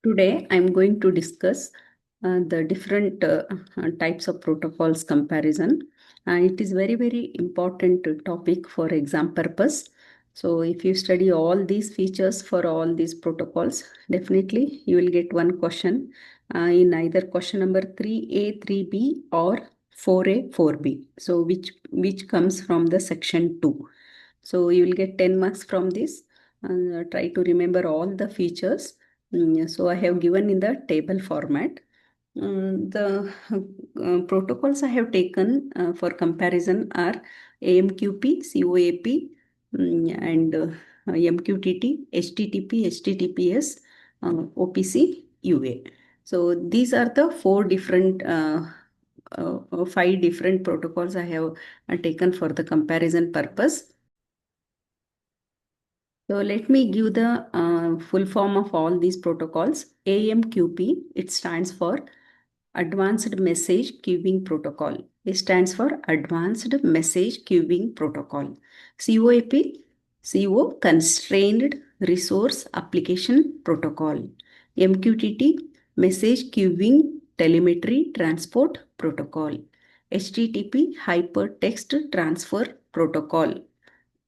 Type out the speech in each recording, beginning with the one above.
Today, I'm going to discuss the different types of protocols comparison. It is very important topic for exam purpose. So if you study all these features for all these protocols, definitely you will get one question in either question number 3A, 3B or 4A, 4B. So which comes from the section 2. So you will get 10 marks from this. Try to remember all the features. So I have given in the table format. The protocols I have taken for comparison are AMQP, CoAP, and MQTT, HTTP, HTTPS, OPC UA. So these are the five different protocols I have taken for the comparison purpose. So let me give the full form of all these protocols. AMQP, it stands for Advanced Message Queuing Protocol. It stands for Advanced Message Queuing Protocol. CoAP, CO Constrained Resource Application Protocol. MQTT, Message Queuing Telemetry Transport Protocol. HTTP, Hypertext Transfer Protocol.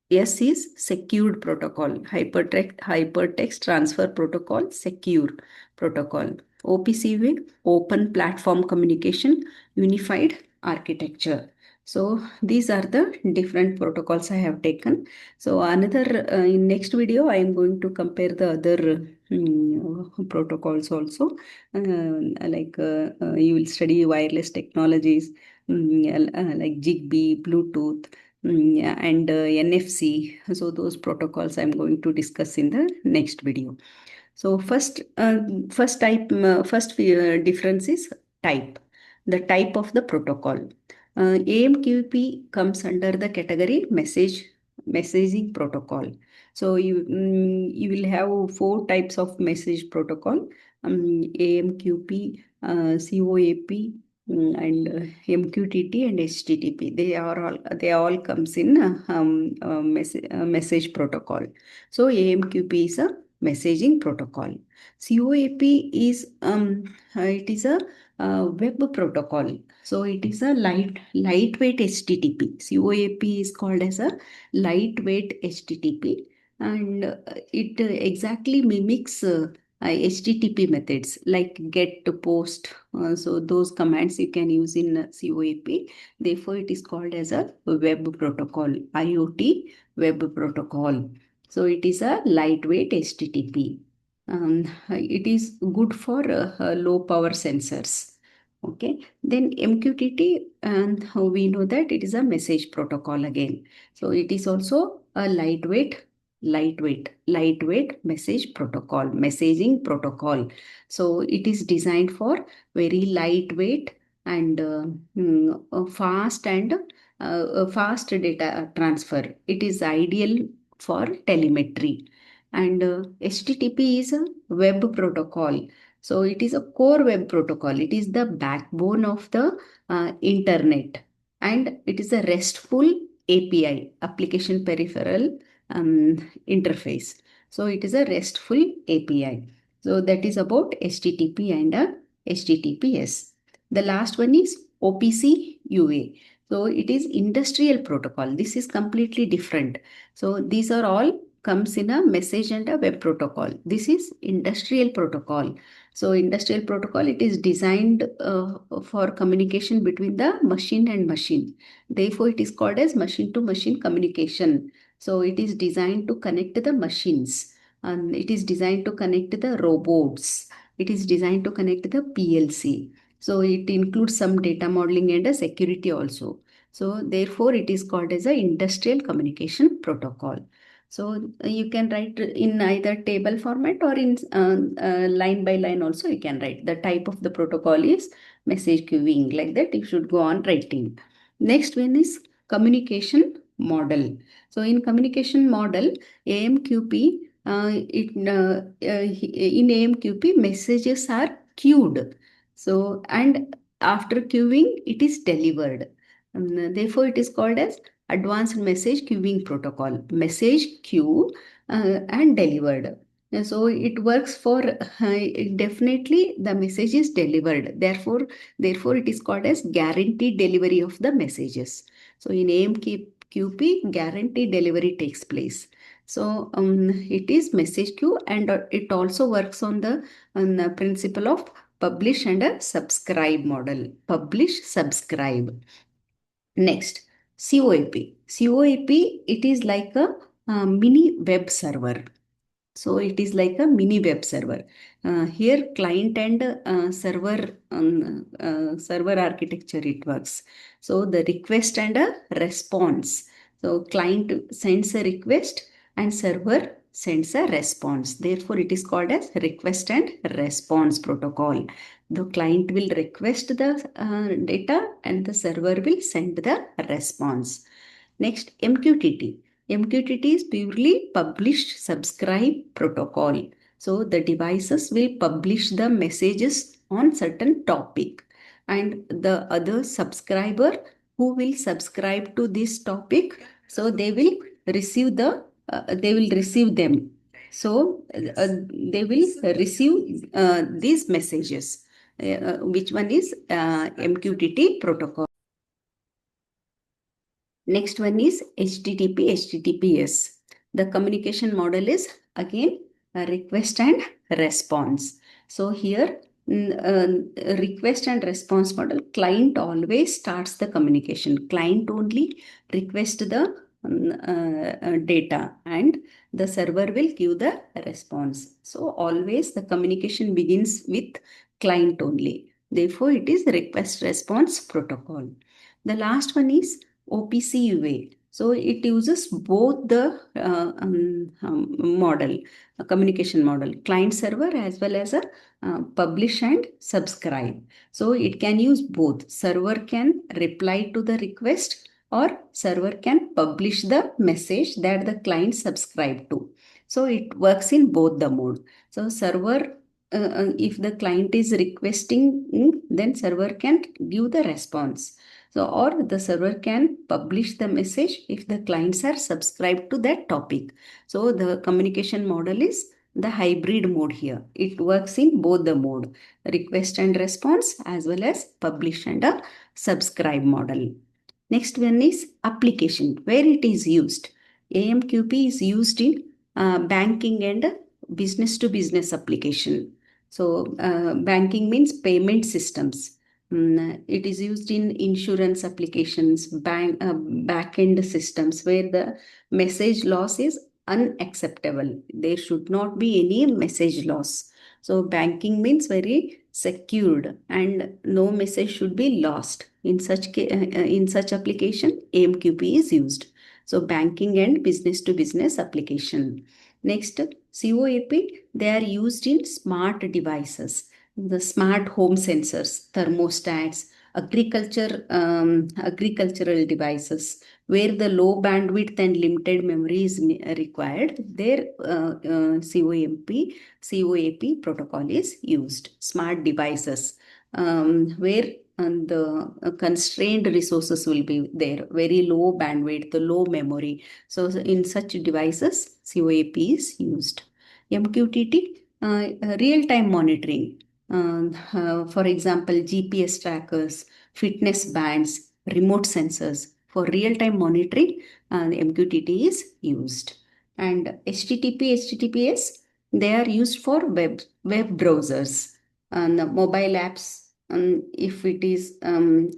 S is secured protocol, hypertext transfer protocol, secure protocol. OPC with open platform communication, unified architecture. So these are the different protocols I have taken. So another in next video I am going to compare the other protocols also. You will study wireless technologies like Zigbee, Bluetooth, and NFC. So those protocols I'm going to discuss in the next video. So first difference is type. The type of the protocol. AMQP comes under the category messaging protocol. So you will have four types of message protocol. AMQP, CoAP, and MQTT and HTTP. They all comes in message protocol. So AMQP is a messaging protocol. CoAP is it is a web protocol. So it is a lightweight HTTP. CoAP is called as a lightweight HTTP, and it exactly mimics HTTP methods like get to post. So those commands you can use in CoAP. Therefore, it is called as a web protocol, IoT web protocol. So it is a lightweight HTTP. It is good for low power sensors. Okay, then MQTT, and we know that it is a message protocol again. So it is also a lightweight message protocol, messaging protocol. So it is designed for very lightweight and fast data transfer. It is ideal for telemetry. And HTTP is a web protocol. So it is a core web protocol. It is the backbone of the internet, and it is a RESTful API, application peripheral interface. So it is a RESTful API. So that is about HTTP and HTTPS. The last one is OPC UA. So it is industrial protocol. This is completely different. So these are all comes in a message and a web protocol. This is industrial protocol. So industrial protocol, it is designed for communication between the machine and machine. Therefore, it is called as machine to machine communication. So it is designed to connect the machines, and it is designed to connect the robots. It is designed to connect the PLC. So it includes some data modeling and a security also. So therefore, it is called as a industrial communication protocol. So you can write in either table format or in line by line also you can write. The type of the protocol is message queuing. Like that, you should go on writing. Next one is communication model. So in communication model, AMQP, in AMQP, messages are queued. So, and after queuing, it is delivered. Therefore, it is called as advanced message queuing protocol. Message queue and delivered. So it works for definitely the message is delivered. Therefore, it is called as guaranteed delivery of the messages. So in AMQP, guaranteed delivery takes place. So it is message queue, and it also works on the principle of publish and a subscribe model. Publish, subscribe. Next, CoAP. CoAP, it is like a mini web server. So it is like a mini web server. Here, client and server architecture it works. So the request and a response. So client sends a request and server sends a response. Therefore, it is called as request and response protocol. The client will request the data and the server will send the response. Next, MQTT. MQTT is purely publish subscribe protocol. So the devices will publish the messages on certain topic, and the other subscriber who will subscribe to this topic, so they will receive them. So they will receive these messages. Which one is MQTT protocol? Next one is HTTP, HTTPS. The communication model is again a request and response. So here, request and response model, client always starts the communication. Client only request the data, and the server will give the response. So always the communication begins with client only. Therefore, it is request response protocol. The last one is OPC UA. So it uses both the model, a communication model, client server as well as a publish and subscribe. So it can use both. Server can reply to the request, or server can publish the message that the client subscribe to. So it works in both the mode. So server, if the client is requesting, then server can give the response. So, or the server can publish the message if the clients are subscribed to that topic. So, the communication model is the hybrid mode here. It works in both the mode, request and response, as well as publish and a subscribe model. Next one is application, where it is used. AMQP is used in banking and business to business application. So, banking means payment systems. It is used in insurance applications, back-end systems where the message loss is unacceptable. There should not be any message loss. So banking means very secured, and no message should be lost. In such application, AMQP is used. So banking and business to business application. Next, CoAP, they are used in smart devices, the smart home sensors, thermostats, agricultural devices, where the low bandwidth and limited memory is required. There, CoAP protocol is used. Smart devices, where the constrained resources will be there, very low bandwidth, low memory. So in such devices, CoAP is used. MQTT, real-time monitoring. For example, GPS trackers, fitness bands, remote sensors. For real-time monitoring, MQTT is used. And HTTP, HTTPS, they are used for web browsers and mobile apps. If it is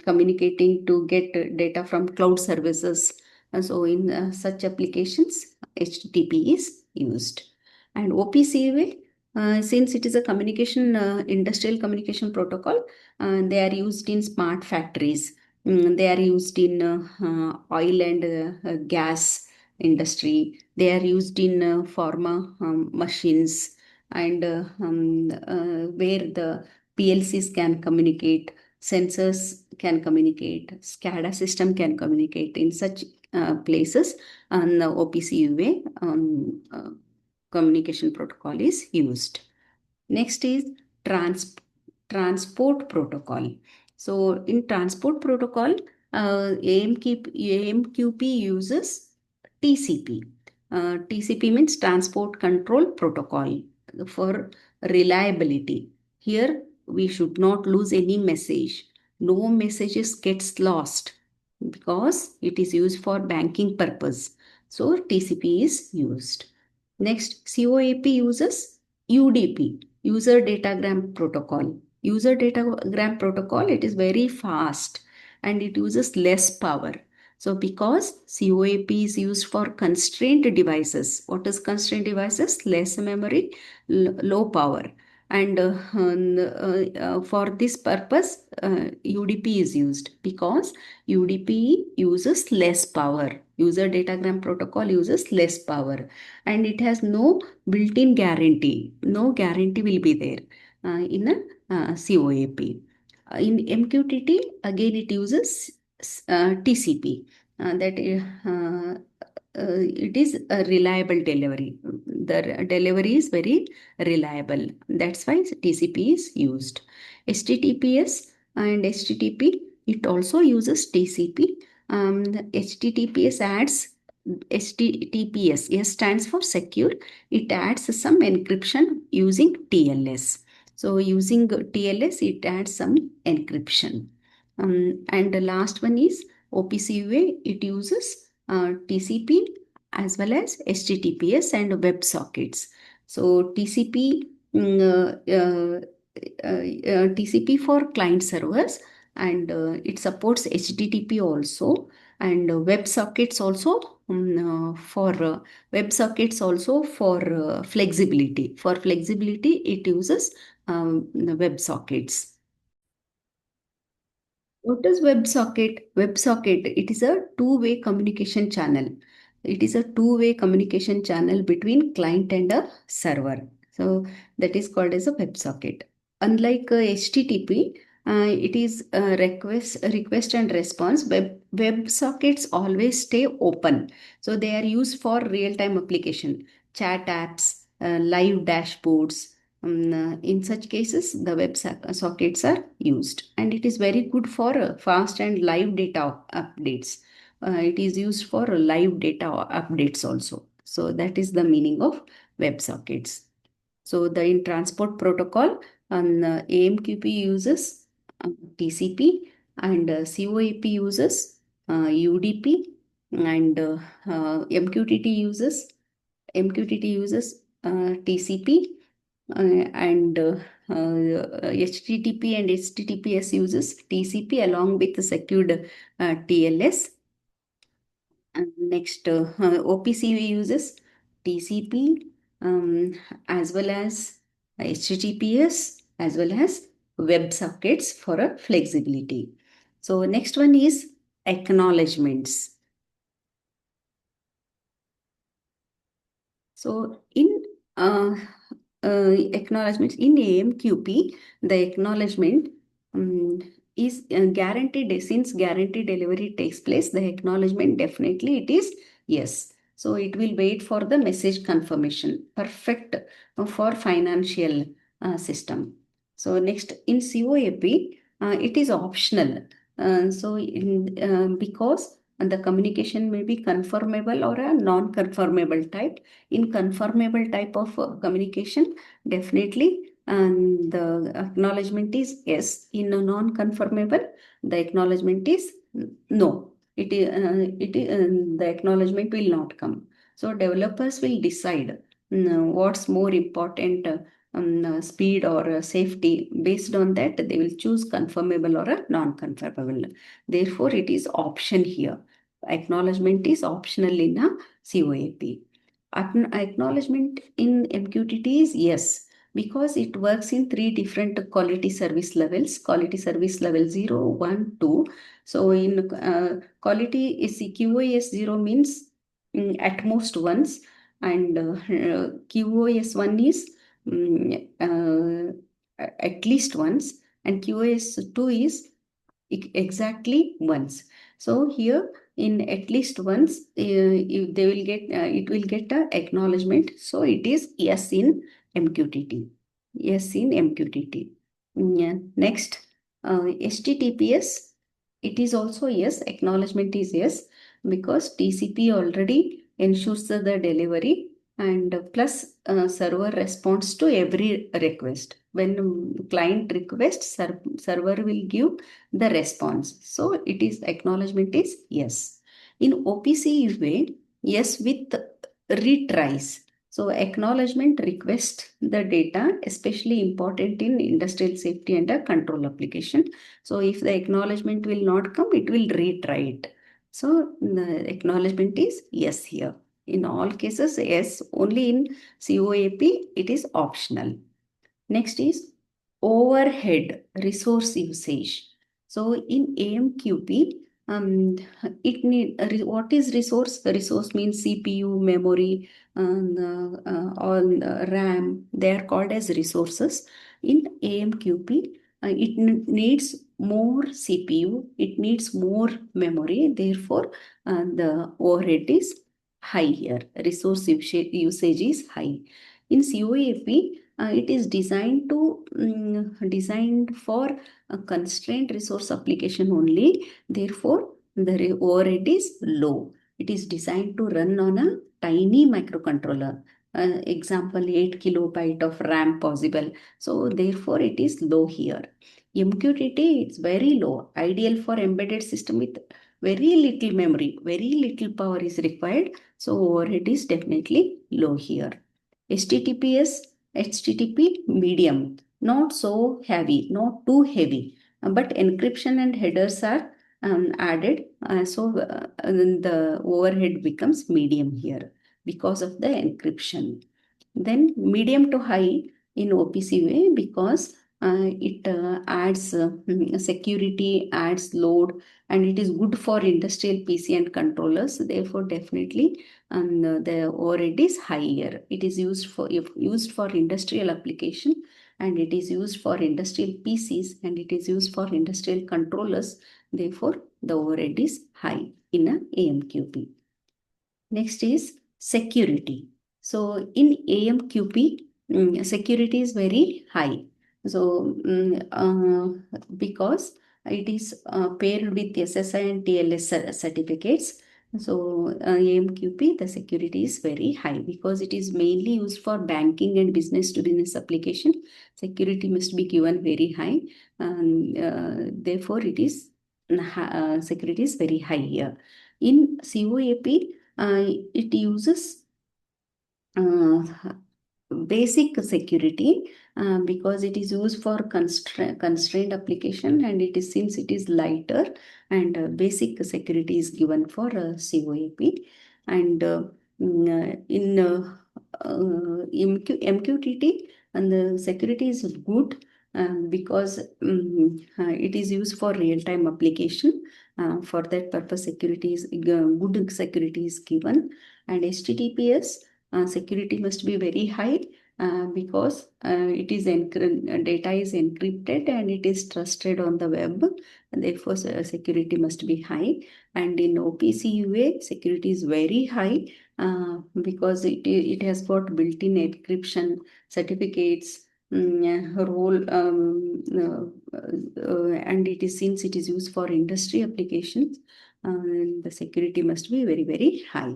communicating to get data from cloud services, so in such applications, HTTP is used. And OPC UA, since it is a industrial communication protocol, they are used in smart factories. They are used in oil and gas industry. They are used in pharma machines, and where the PLCs can communicate, sensors can communicate, SCADA system can communicate. In such places, and the OPC UA communication protocol is used. Next is trans transport protocol. So in transport protocol, AMQP uses TCP. TCP means Transport Control Protocol for reliability. Here we should not lose any message. No messages gets lost because it is used for banking purpose. So TCP is used. Next, CoAP uses UDP, User Datagram Protocol. User Datagram Protocol, it is very fast and it uses less power. So because CoAP is used for constrained devices, what is constrained devices? Less memory, low power. And for this purpose, UDP is used because UDP uses less power. User Datagram Protocol uses less power and it has no built-in guarantee. No guarantee will be there in a CoAP. In MQTT, again it uses TCP. It is a reliable delivery. The delivery is very reliable. That's why TCP is used. HTTPS and HTTP, it also uses TCP. HTTPS adds HTTPS. S stands for secure. It adds some encryption using TLS. So using TLS, it adds some encryption. And the last one is OPC UA. It uses TCP as well as HTTPS and WebSockets. So TCP for client servers and it supports HTTP also and WebSockets also for WebSockets also for flexibility. For flexibility, it uses the WebSockets. What is WebSocket? WebSocket, it is a two-way communication channel. It is a two-way communication channel between client and a server. So that is called as a WebSocket. Unlike HTTP, it is a request and response. WebSockets always stay open. So they are used for real-time application, chat apps, live dashboards, in such cases, the sockets are used, and it is very good for fast and live data updates. It is used for live data updates also. So that is the meaning of WebSockets. So the in transport protocol, AMQP uses TCP and CoAP uses UDP and MQTT uses TCP and HTTP and HTTPS uses TCP along with the secured TLS. And next, OPC uses TCP as well as HTTPS as well as WebSockets for a flexibility. So next one is acknowledgements. So in acknowledgements in AMQP, the acknowledgement is guaranteed. Since guaranteed delivery takes place, the acknowledgement definitely it is yes. So it will wait for the message confirmation. Perfect for financial system. So next in CoAP, it is optional. Because the communication may be conformable or a non-conformable type. In conformable type of communication, definitely the acknowledgement is yes. In a non-conformable, the acknowledgement is no. The acknowledgement will not come. So developers will decide what's more important, speed or safety. Based on that, they will choose conformable or a non-conformable. Therefore, it is option here. Acknowledgement is optional in a CoAP. Acknowledgement in MQTT is yes, because it works in three different quality service levels. Quality service level 0, 1, 2. So in quality is QoS 0 means at most once, and QoS 1 is at least once, and QoS 2 is exactly once. So here in at least once, they will get it will get a acknowledgement. So it is yes in MQTT. Yes in MQTT. Yeah. Next, HTTPS. It is also yes. Acknowledgement is yes because TCP already ensures the delivery, and plus server responds to every request. When client requests, server will give the response. So it is acknowledgement is yes. In OPC UA, yes with retries. So acknowledgement request the data, especially important in industrial safety and a control application. So if the acknowledgement will not come, it will retry it. So the acknowledgement is yes here. In all cases, yes. Only in CoAP, it is optional. Next is overhead resource usage. So in AMQP, what is resource? The resource means CPU, memory, all RAM. They are called as resources. In AMQP, it needs more CPU. It needs more memory. Therefore, the overhead is higher. Resource usage is high. In CoAP, it is designed for a constrained resource application only. Therefore, the overhead is low. It is designed to run on a tiny microcontroller. Example, 8 kilobyte of RAM possible. So therefore, it is low here. MQTT is very low, ideal for embedded system with very little memory, very little power is required. So overhead is definitely low here. HTTPS, HTTP medium, not so heavy, not too heavy, but encryption and headers are added. The overhead becomes medium here because of the encryption. Then medium to high in OPC way because it adds security, adds load, and it is good for industrial PC and controllers. Therefore, definitely the overhead is higher. It is used for industrial application, and it is used for industrial PCs, and it is used for industrial controllers. Therefore, the overhead is high in a AMQP. Next is security. So in AMQP, security is very high. So because it is paired with SSI and TLS certificates. So AMQP, the security is very high because it is mainly used for banking and business to business application. Security must be given very high, and therefore it is security is very high here. In CoAP, it uses uh, basic security because it is used for constrained application, and it is since it is lighter, and basic security is given for CoAP. And in MQTT, and the security is good because it is used for real-time application. For that purpose, security is good security is given. And HTTPS security must be very high because it is data is encrypted and it is trusted on the web. And therefore, security must be high. And in OPC UA, security is very high because it has got built-in encryption certificates. Role and it is since it is used for industry applications, the security must be very, very high.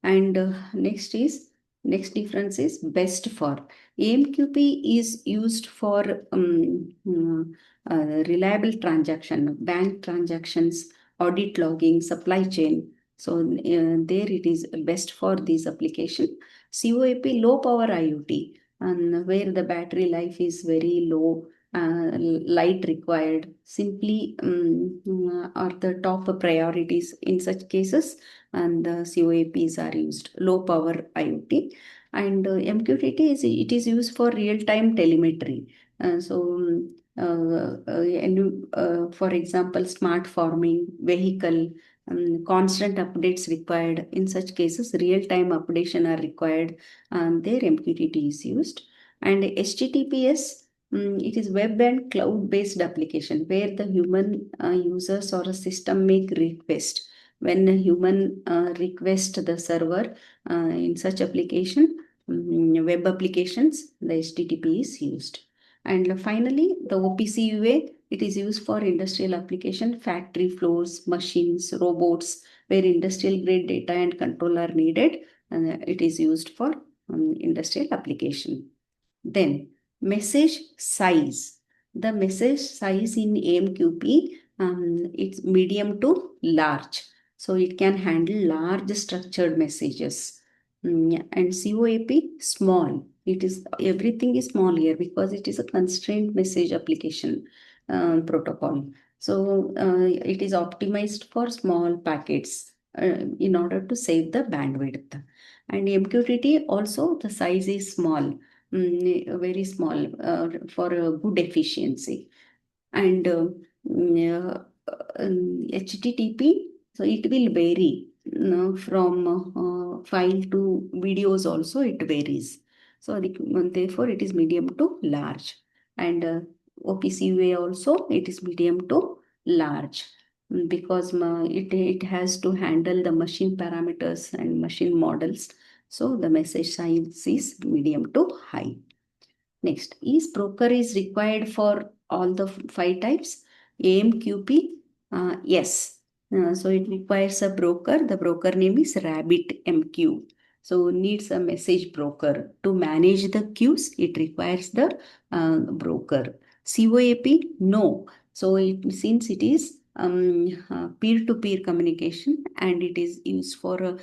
And next difference is best for. AMQP is used for reliable transaction, bank transactions, audit logging, supply chain. So there it is best for this application. CoAP low power IoT, and where the battery life is very low, light required, simply are the top priorities in such cases, and the CoAPs are used. Low power IoT. And MQTT is used for real time telemetry. For example, smart farming, vehicle, constant updates required. In such cases, real time updation are required, and there MQTT is used. And HTTPS, it is web and cloud based application where the human users or a system make request. When a human request the server in such application, web applications, the HTTP is used. And finally, the OPC UA, It is used for industrial application, factory floors, machines, robots, where industrial grade data and control are needed. And it is used for industrial application. Then message size. The message size in AMQP, it's medium to large. So it can handle large structured messages. And CoAP small. It is everything is small here because it is a constrained message application protocol. So it is optimized for small packets in order to save the bandwidth. And MQTT also the size is small, very small for a good efficiency. And HTTP, so it will vary from file to videos also it varies. So therefore it is medium to large. And OPC UA also it is medium to large because it has to handle the machine parameters and machine models. So the message size is medium to high. Next, is broker is required for all the five types? AMQP, yes. So it requires a broker. The broker name is Rabbit MQ. So needs a message broker. To manage the queues, it requires the broker. CoAP, no. So since it is peer-to-peer communication and it is used for a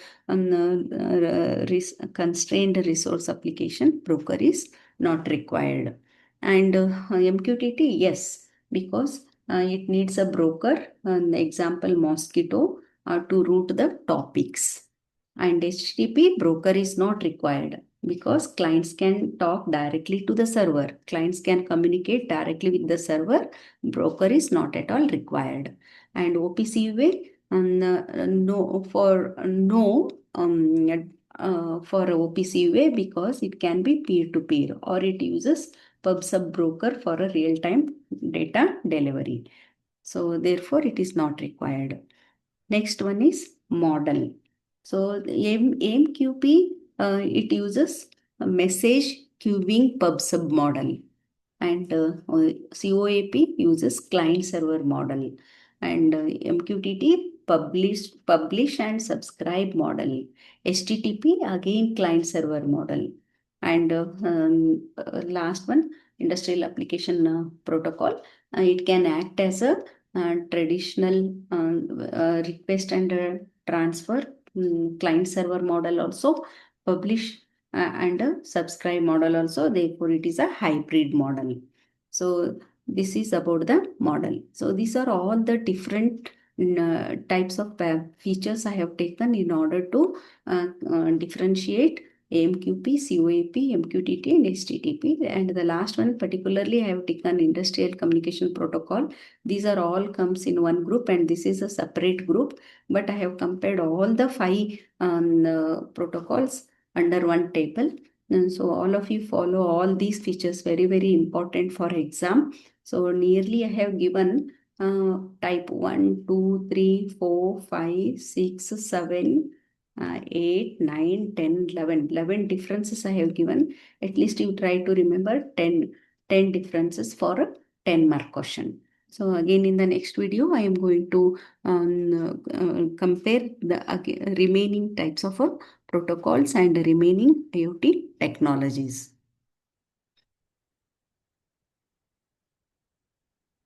constrained resource application, broker is not required. And MQTT, yes, because it needs a broker, example mosquito, to route the topics. And HTTP broker is not required because clients can talk directly to the server. Clients can communicate directly with the server. Broker is not at all required. And OPC UA, no, for no for OPC UA because it can be peer-to-peer or it uses pub/sub broker for a real-time data delivery. So therefore it is not required. Next one is model. So the AMQP, it uses a message queuing pub/sub model. And CoAP uses client server model. And MQTT publish and subscribe model. HTTP again client server model. And last one, industrial application protocol. It can act as a traditional request and transfer client server model also, publish and a subscribe model also. Therefore it is a hybrid model. So this is about the model. So these are all the different types of features I have taken in order to differentiate AMQP, CoAP, MQTT and HTTP. And the last one particularly I have taken industrial communication protocol. These are all comes in one group and this is a separate group. But I have compared all the five protocols under one table. And so all of you follow all these features, very, very important for exam. So nearly I have given type 1, 2, 3, 4, 5, 6, 7, 8, 9, 10, 11. 11 differences I have given. At least you try to remember 10 differences for a 10 mark question. So again in the next video, I am going to compare the remaining types of protocols and remaining IoT technologies.